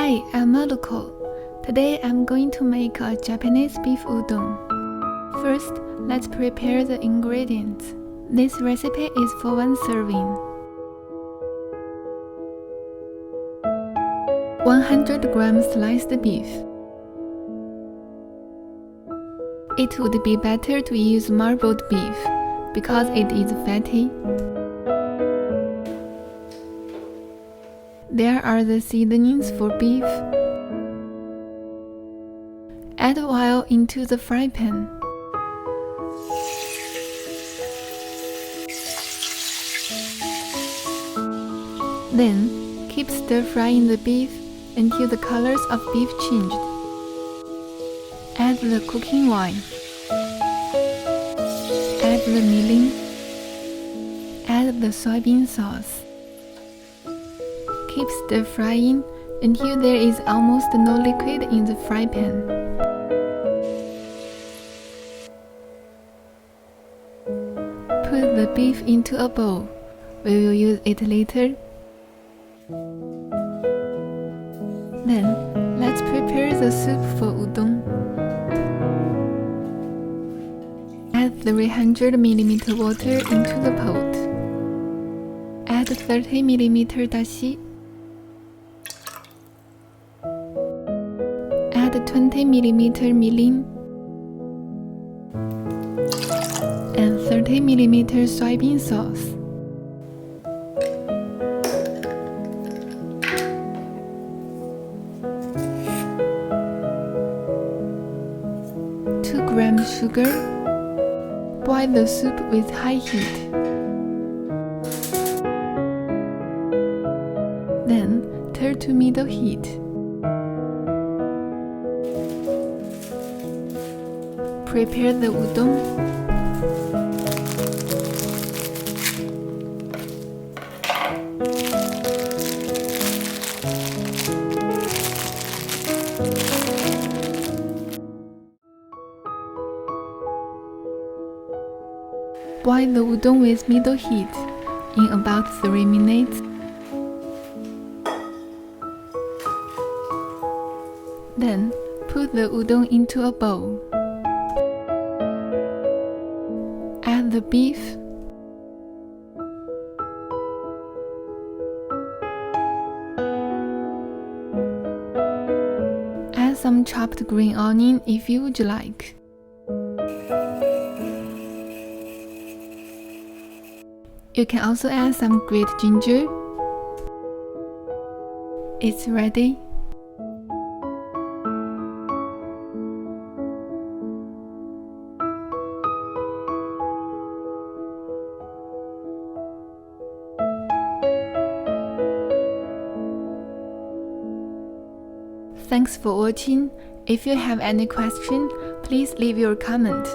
Hi, I'm Maruko. Today I'm going to make a Japanese beef udon. First, let's prepare the ingredients. This recipe is for 1 serving. 100 grams sliced beef. It would be better to use marbled beef because it is fatty. There are the seasonings for beef. Add oil into the fry pan. Then, keep stir-frying the beef until the colors of beef changed. Add the cooking wine. Add the mirin. Add the soybean sauce. Keep stir-frying until there is almost no liquid in the fry pan. Put the beef into a bowl. We will use it later. Then, let's prepare the soup for udon. Add 300 ml water into the pot. Add 30 ml dashi. Add 20 ml mirin and 30 ml soybean sauce. Grams sugar. Boil the soup with high heat. Then turn to middle heat. Prepare the udon. Boil the udon with middle heat in about 3 minutes. Then, put the udon into a bowl. Add the beef. Add some chopped green onion if you would like. You can also add some grated ginger. It's ready. Thanks for watching. If you have any question, please leave your comment.